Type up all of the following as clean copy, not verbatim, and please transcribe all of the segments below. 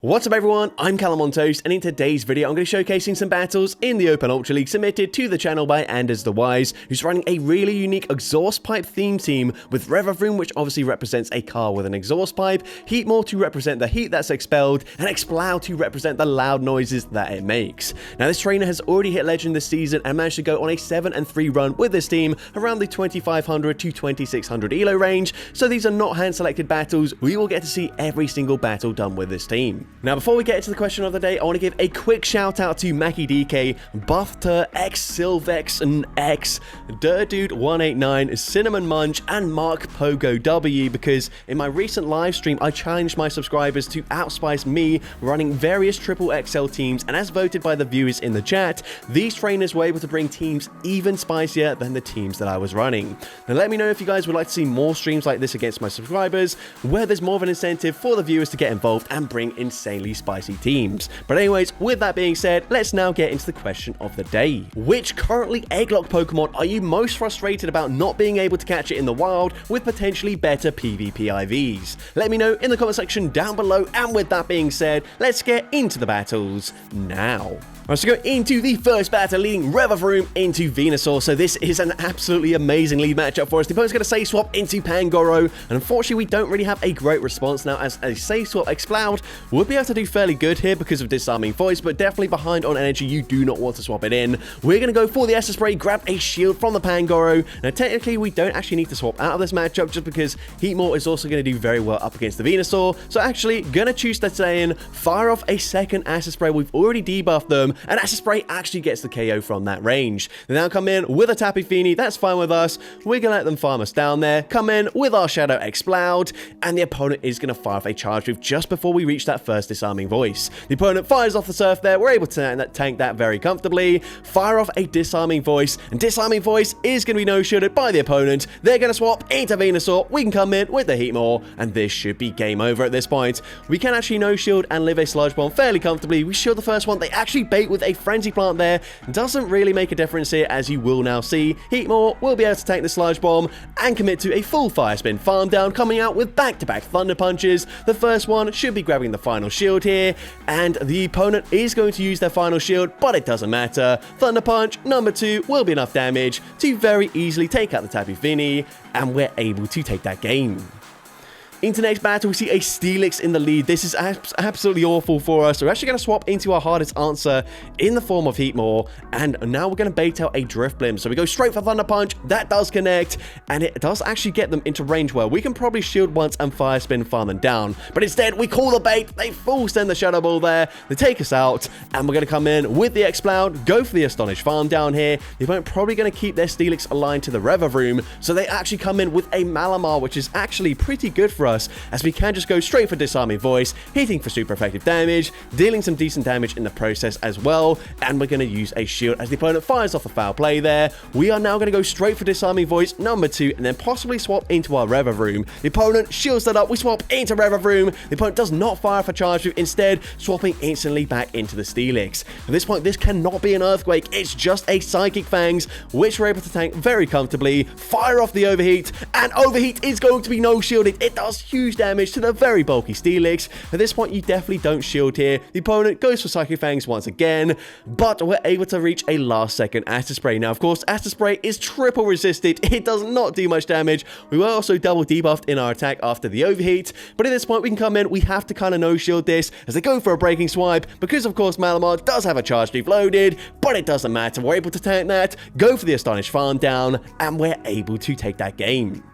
What's up everyone, I'm CallumOnToast, and in today's video I'm going to be showcasing some battles in the Open Ultra League submitted to the channel by Anders the Wise, who's running a really unique exhaust pipe theme team with Rev which obviously represents a car with an exhaust pipe, Heatmore to represent the heat that's expelled, and Exploud to represent the loud noises that it makes. Now this trainer has already hit Legend this season and managed to go on a 7-3 run with this team around the 2500 to 2600 elo range, so these are not hand selected battles. We will get to see every single battle done with this team. Now before we get into the question of the day, I want to give a quick shout out to Mackie DK, Buffter, X Silvex and X, Dirtdude189, Cinnamon Munch, and Mark Pogo W, because in my recent live stream I challenged my subscribers to outspice me running various triple XL teams, and as voted by the viewers in the chat, these trainers were able to bring teams even spicier than the teams that I was running. Now let me know if you guys would like to see more streams like this against my subscribers, where there's more of an incentive for the viewers to get involved and bring insanely spicy teams. But anyways, with that being said, let's now get into the question of the day. Which currently Egglock Pokemon are you most frustrated about not being able to catch it in the wild with potentially better PvP IVs? Let me know in the comment section down below, and with that being said, let's get into the battles now. Let's go into the first battle, leading Rev into Venusaur. So this is an absolutely amazing lead matchup for us. The opponent's going to Safe Swap into Pangoro, and unfortunately we don't really have a great response now, as a Safe Swap Exploud would be able to do fairly good here because of Disarming Voice, but definitely behind on energy, you do not want to swap it in. We're going to go for the Acid Spray, grab a shield from the Pangoro. Now technically we don't actually need to swap out of this matchup just because Heatmore is also going to do very well up against the Venusaur. So actually going to choose to stay in, fire off a second Acid Spray. We've already debuffed them, and Acid Spray actually gets the KO from that range. They now come in with a Tapu Fini, that's fine with us. We're going to let them farm us down there, come in with our Shadow Exploud, and the opponent is going to fire off a Charge Move just before we reach that first Disarming Voice. The opponent fires off the Surf there, we're able to tank that very comfortably, fire off a Disarming Voice, and Disarming Voice is going to be no-shielded by the opponent. They're going to swap into Venusaur, we can come in with the Heatmore, and this should be game over at this point. We can actually no-shield and live a Sludge Bomb fairly comfortably. We shield the first one, they actually bait with a Frenzy Plant there. Doesn't really make a difference here, as you will now see. Heatmore will be able to take the Sludge Bomb and commit to a full Fire Spin farm down, coming out with back-to-back Thunder Punches. The first one should be grabbing the final shield here, and the opponent is going to use their final shield, but it doesn't matter. Thunder Punch number 2 will be enough damage to very easily take out the Tapu Fini, and we're able to take that game. Into next battle, we see a Steelix in the lead. This is absolutely awful for us. We're actually going to swap into our hardest answer in the form of Heatmore, and now we're going to bait out a Drifblim. So we go straight for Thunder Punch. That does connect, and it does actually get them into range where we can probably shield once and Fire Spin farm them down. But instead, we call the bait. They full send the Shadow Ball there. They take us out, and we're going to come in with the Exploud, go for the Astonish farm down here. The opponent probably going to keep their Steelix aligned to the Rev, so they actually come in with a Malamar, which is actually pretty good for us, as we can just go straight for Disarming Voice, hitting for super effective damage, dealing some decent damage in the process as well, and we're going to use a shield as the opponent fires off a foul play there. We are now going to go straight for Disarming Voice number 2, and then possibly swap into our Rev. The opponent shields that up, we swap into Rev. The opponent does not fire for Charge Move, instead swapping instantly back into the Steelix. At this point, this cannot be an Earthquake, it's just a Psychic Fangs, which we're able to tank very comfortably, fire off the Overheat, and Overheat is going to be no shielded. It does huge damage to the very bulky Steelix. At this point, you definitely don't shield here. The opponent goes for Psychic Fangs once again, but we're able to reach a last second Acid Spray. Now, of course, Acid Spray is triple resisted. It does not do much damage. We were also double debuffed in our attack after the Overheat, but at this point, we can come in. We have to kind of no-shield this as they go for a Breaking Swipe, because, of course, Malamar does have a Charge Move loaded, but it doesn't matter. We're able to tank that, go for the Astonish farm down, and we're able to take that game.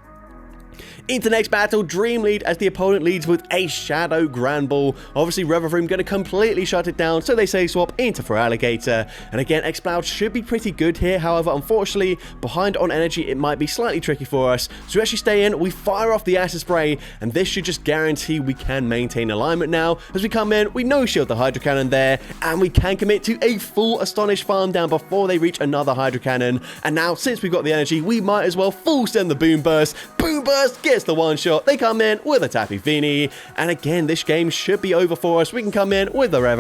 Into next battle, Dream lead as the opponent leads with a Shadow Granbull. Obviously, Rev going to completely shut it down, so they say swap into Feraligatr. And again, Exploud should be pretty good here. However, unfortunately, behind on energy, it might be slightly tricky for us. So we actually stay in, we fire off the Acid Spray, and this should just guarantee we can maintain alignment now. As we come in, we no-shield the Hydro Cannon there, and we can commit to a full Astonish farm down before they reach another Hydro Cannon. And now, since we've got the energy, we might as well full send the Boom Burst. Boom Burst gets the one shot. They come in with a Tappy Fini. And again, this game should be over for us. We can come in with the Rev,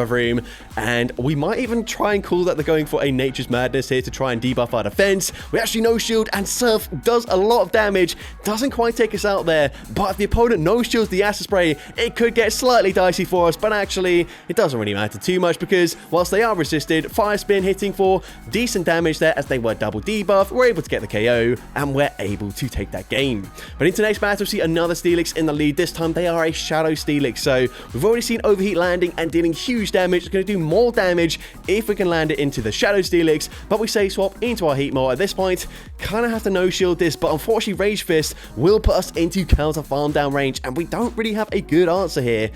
and we might even try and call that they're going for a Nature's Madness here to try and debuff our defense. We actually no shield, and Surf does a lot of damage. Doesn't quite take us out there, but if the opponent no shields the Acid Spray, it could get slightly dicey for us, but actually, it doesn't really matter too much because whilst they are resisted, Fire Spin hitting for decent damage there as they were double debuff, we're able to get the KO, and we're able to take that game. But into next battle, we see another Steelix in the lead. This time, they are a Shadow Steelix, so we've already seen Overheat landing and dealing huge damage. It's going to do more damage if we can land it into the Shadow Steelix, but we say swap into our Heat Maul. At this point, kind of have to no shield this, but unfortunately Rage Fist will put us into counter farm down range, and we don't really have a good answer here.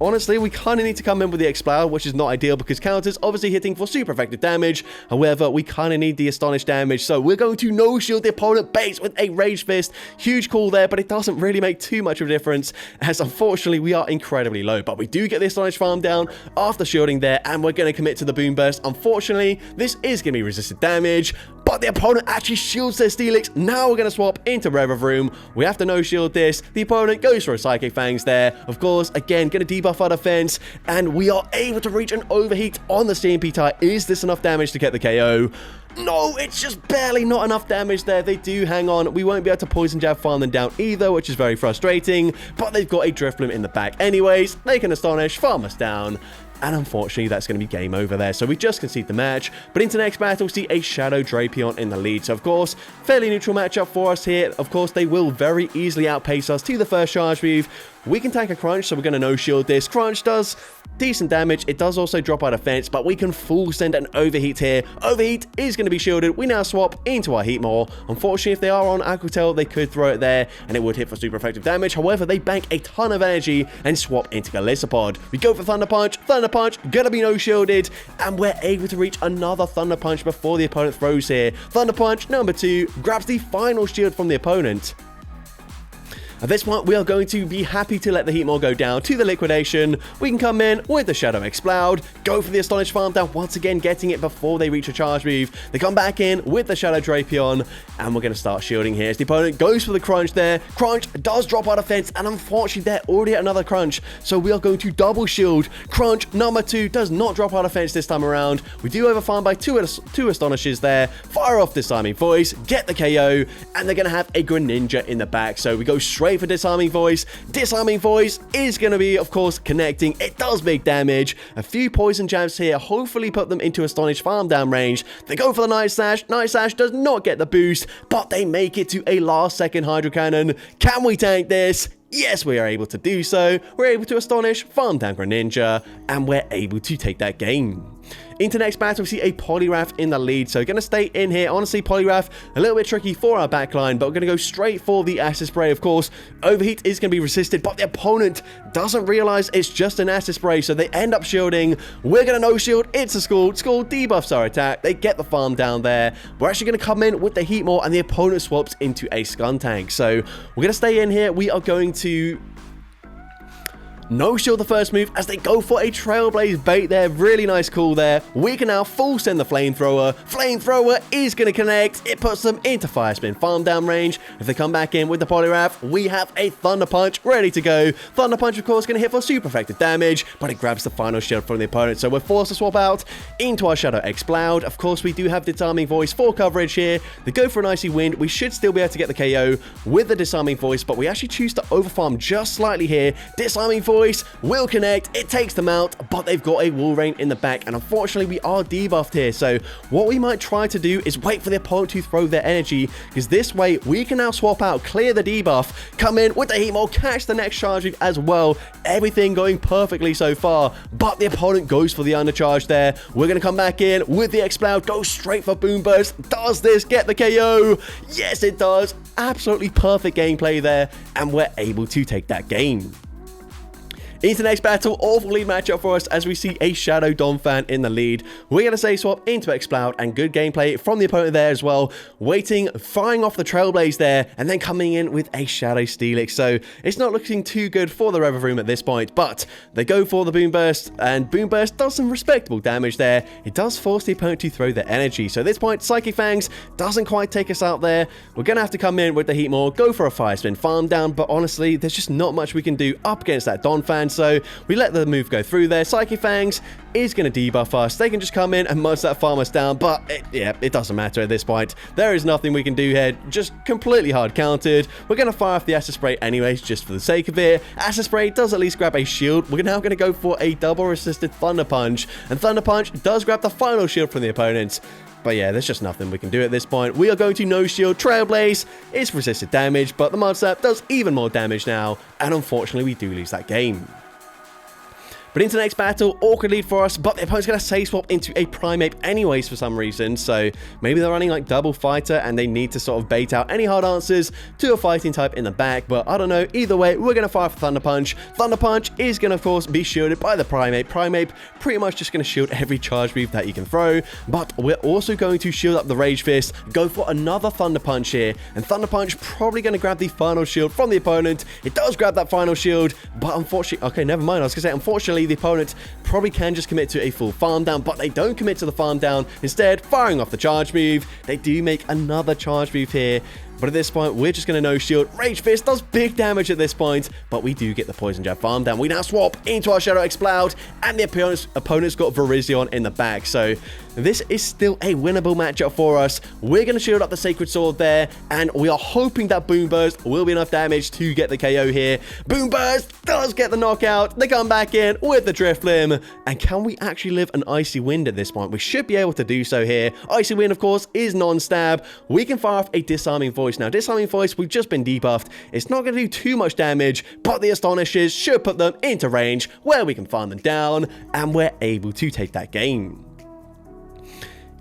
Honestly, we kind of need to come in with the Exploud, which is not ideal because counter's obviously hitting for super effective damage. However, we kind of need the Astonish damage, so we're going to no-shield the opponent base with a Rage Fist. Huge call there, but it doesn't really make too much of a difference, as unfortunately we are incredibly low. But we do get the Astonish farm down after shielding there, and we're going to commit to the Boom Burst. Unfortunately, this is going to be resisted damage, but the opponent actually shields their Steelix. Now we're going to swap into Rev Room. We have to no-shield this. The opponent goes for a Psychic Fangs there. Of course, again, going to debuff our defense, and we are able to reach an overheat on the CMP tie. Is this enough damage to get the KO? No, it's just barely not enough damage there. They do hang on. We won't be able to Poison Jab farm them down either, which is very frustrating, but they've got a Drifloon in the back anyways. They can Astonish, farm us down. And unfortunately, that's going to be game over there. So we just concede the match. But into next battle, we see a Shadow Drapion in the lead. So, of course, fairly neutral matchup for us here. Of course, they will very easily outpace us to the first charge move. We can tank a Crunch, so we're going to no-shield this. Crunch does decent damage. It does also drop our defense, but we can full send an Overheat here. Overheat is going to be shielded. We now swap into our Heat Maul. Unfortunately, if they are on Aqua Tail, they could throw it there, and it would hit for super effective damage. However, they bank a ton of energy and swap into Galissapod. We go for Thunder Punch. Thunder Punch, gonna be no-shielded, and we're able to reach another Thunder Punch before the opponent throws here. Thunder Punch, number 2, grabs the final shield from the opponent. At this point, we are going to be happy to let the Heat Maul go down to the liquidation. We can come in with the Shadow Exploud, go for the Astonish farm down, once again getting it before they reach a charge move. They come back in with the Shadow Drapion, and we're going to start shielding here as the opponent goes for the Crunch there. Crunch does drop our defense, and unfortunately, they're already at another Crunch, so we are going to double shield. Crunch, number 2, does not drop our defense this time around. We do overfarm by two Astonishes there. Fire off Disarming Voice, get the KO, and they're going to have a Greninja in the back, so we go straight for Disarming Voice. Disarming Voice is going to be, of course, connecting. It does big damage. A few Poison Jabs here hopefully put them into Astonish farm down range. They go for the Night Slash. Night Slash does not get the boost, but they make it to a last second Hydro Cannon. Can we tank this? Yes, we are able to do so. We're able to Astonish, farm down Greninja, and we're able to take that game. Into next battle, we see a Poliwrath in the lead, so going to stay in here. Honestly, Poliwrath, a little bit tricky for our backline, but we're going to go straight for the Acid Spray, of course. Overheat is going to be resisted, but the opponent doesn't realize it's just an Acid Spray, so they end up shielding. We're going to no-shield. It's a Scald. Scald debuffs our attack. They get the farm down there. We're actually going to come in with the Heat Maul, and the opponent swaps into a Skuntank. So we're going to stay in here. We are going to no-shield the first move as they go for a Trailblaze bait there. Really nice call there. We can now full send the Flamethrower. Flamethrower is going to connect. It puts them into Fire Spin farm down range. If they come back in with the Poliwrath, we have a Thunder Punch ready to go. Thunder Punch, of course, going to hit for super effective damage, but it grabs the final shield from the opponent. So we're forced to swap out into our Shadow Exploud. Of course, we do have Disarming Voice for coverage here. They go for an Icy Wind. We should still be able to get the KO with the Disarming Voice, but we actually choose to overfarm just slightly here. Disarming Voice will connect. It takes them out, but they've got a Walrein in the back, and unfortunately we are debuffed here. So what we might try to do is wait for the opponent to throw their energy, because this way we can now swap out, clear the debuff, come in with the Heat Maul, catch the next charge move as well. Everything going perfectly so far, but the opponent goes for the undercharge there. We're going to come back in with the Exploud, go straight for Boom Burst. Does this get the KO? Yes, it does. Absolutely perfect gameplay there, and we're able to take that game. Into the next battle, awful lead matchup for us as we see a Shadow Donphan in the lead. We're going to say swap into Exploud, and good gameplay from the opponent there as well. Waiting, firing off the Trailblaze there, and then coming in with a Shadow Steelix. So it's not looking too good for the Rev Room at this point, but they go for the Boom Burst, and Boom Burst does some respectable damage there. It does force the opponent to throw their energy. So at this point, Psychic Fangs doesn't quite take us out there. We're going to have to come in with the Heat Maul, go for a Fire Spin, farm down, but honestly, there's just not much we can do up against that Donphan. So we let the move go through there. Psychic Fangs is going to debuff us. They can just come in and most that farm us down, but it doesn't matter at this point. There is nothing we can do here. Just completely hard countered. We're going to fire off the Acid Spray anyways, just for the sake of it. Acid Spray does at least grab a shield. We're now going to go for a double resisted Thunder Punch, and Thunder Punch does grab the final shield from the opponent. But yeah, there's just nothing we can do at this point. We are going to no shield. Trailblaze is resisted damage, but the Mud Slap does even more damage now, and unfortunately we do lose that game. But into the next battle, awkward lead for us, but the opponent's going to say swap into a Primeape anyways for some reason, so maybe they're running like double fighter and they need to sort of bait out any hard answers to a fighting type in the back, but I don't know. Either way, we're going to fire for Thunder Punch. Thunder Punch is going to, of course, be shielded by the Primeape. Primeape pretty much just going to shield every charge move that you can throw, but we're also going to shield up the Rage Fist, go for another Thunder Punch here, and Thunder Punch probably going to grab the final shield from the opponent. It does grab that final shield, but unfortunately, okay, never mind. I was going to say, unfortunately, the opponent probably can just commit to a full farm down, but they don't commit to the farm down. Instead, firing off the charge move, they do make another charge move here. But at this point, we're just going to no shield. Rage Fist does big damage at this point, but we do get the Poison Jab farm down. We now swap into our Shadow Exploud, and the opponent's got Virizion in the back. So this is still a winnable matchup for us. We're going to shield up the Sacred Sword there, and we are hoping that Boom Burst will be enough damage to get the KO here. Boom Burst does get the knockout. They come back in with the Drift Limb. And can we actually live an Icy Wind at this point? We should be able to do so here. Icy Wind, of course, is non-stab. We can fire off a Disarming Voice. Now, Disarming Voice, we've just been debuffed. It's not going to do too much damage, but the Astonishers should put them into range where we can farm them down, and we're able to take that game.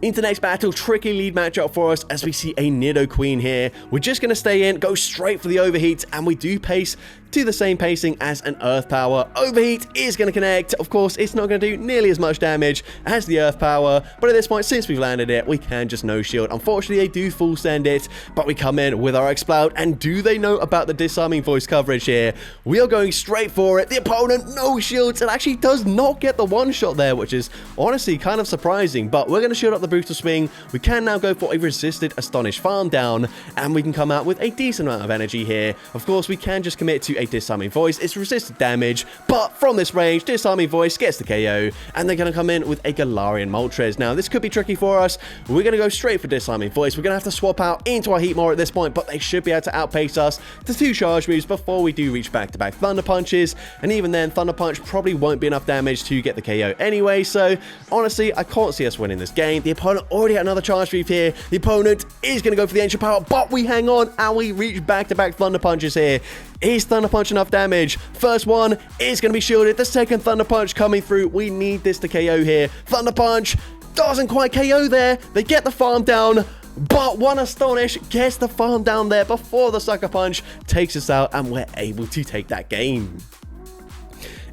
Into the next battle, tricky lead matchup for us as we see a Nidoqueen here. We're just going to stay in, go straight for the Overheat, and we do pace to the same pacing as an Earth Power. Overheat is going to connect. Of course, it's not going to do nearly as much damage as the Earth Power, but at this point, since we've landed it, we can just no shield. Unfortunately, they do full send it, but we come in with our Exploud, and do they know about the Disarming Voice coverage here? We are going straight for it. The opponent no shields and actually does not get the one shot there, which is honestly kind of surprising, but we're going to shield up the Brutal Swing. We can now go for a resisted Astonish farm down, and we can come out with a decent amount of energy here. Of course, we can just commit to a Disarming Voice. It's resisted damage, but from this range, Disarming Voice gets the KO, and they're going to come in with a Galarian Moltres. Now, this could be tricky for us. We're going to go straight for Disarming Voice. We're going to have to swap out into our Heat Maul at this point, but they should be able to outpace us to 2 charge moves before we do reach back-to-back Thunder Punches, and even then, Thunder Punch probably won't be enough damage to get the KO anyway, so honestly, I can't see us winning this game. The opponent already had another charge move here. The opponent is going to go for the Ancient Power, but we hang on, and we reach back-to-back Thunder Punches here. Is Thunder Punch enough damage? First one is going to be shielded. The second Thunder Punch coming through. We need this to KO here. Thunder Punch doesn't quite KO there. They get the farm down, but one Astonish gets the farm down there before the Sucker Punch takes us out, and we're able to take that game.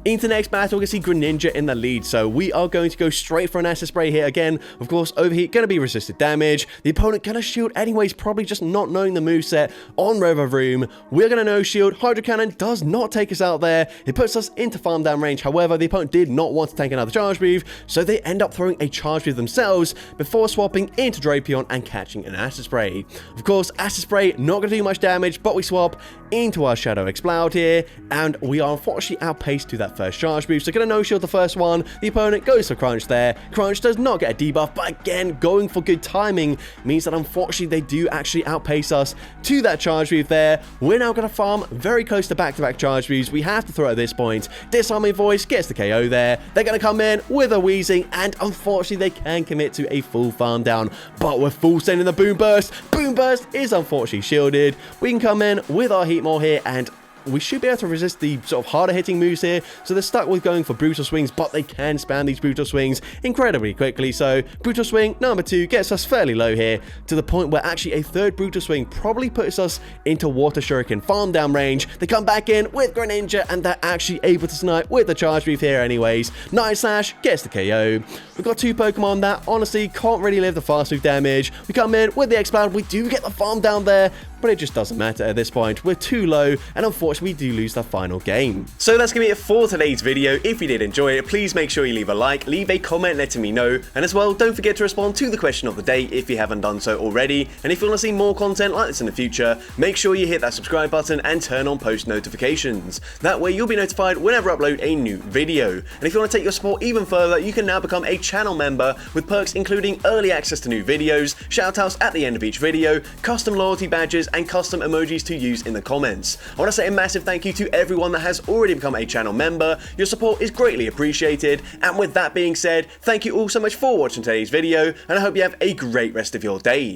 Into the next battle, we can see Greninja in the lead, so we are going to go straight for an Acid Spray here again. Of course, Overheat going to be resisted damage. The opponent going to shield anyways, probably just not knowing the moveset on Revavroom. We're going to no shield. Hydro Cannon does not take us out there. It puts us into farm down range. However, the opponent did not want to take another charge move, so they end up throwing a charge move themselves before swapping into Drapion and catching an Acid Spray. Of course, Acid Spray not going to do much damage, but we swap into our Shadow Exploud here, and we are unfortunately outpaced to that first charge move, so going to no-shield the first one. The opponent goes for Crunch there. Crunch does not get a debuff, but again, going for good timing means that unfortunately they do actually outpace us to that charge move there. We're now going to farm very close to back-to-back charge moves. We have to throw at this point. Disarming Voice gets the KO there. They're going to come in with a Wheezing, and unfortunately they can commit to a full farm down, but we're full sending the Boom Burst. Boom Burst is unfortunately shielded. We can come in with our Heat Maul here, and we should be able to resist the sort of harder hitting moves here. So they're stuck with going for brutal swings, but they can spam these brutal swings incredibly quickly. So brutal swing number 2 gets us fairly low here, to the point where actually a third brutal swing probably puts us into water shuriken farm down range. They come back in with Greninja, and they're actually able to snipe with the charge move here anyways. Night Slash gets the KO. We've got 2 Pokemon that honestly can't really live the fast move damage. We come in with the Expand, we do get the farm down there, but it just doesn't matter at this point. We're too low, and unfortunately we do lose the final game. So that's going to be it for today's video. If you did enjoy it, please make sure you leave a like, leave a comment letting me know, and as well, don't forget to respond to the question of the day if you haven't done so already. And if you want to see more content like this in the future, make sure you hit that subscribe button and turn on post notifications. That way you'll be notified whenever I upload a new video. And if you want to take your support even further, you can now become a channel member with perks including early access to new videos, shoutouts at the end of each video, custom loyalty badges, and custom emojis to use in the comments. I want to say a massive thank you to everyone that has already become a channel member. Your support is greatly appreciated. And with that being said, thank you all so much for watching today's video, and I hope you have a great rest of your day.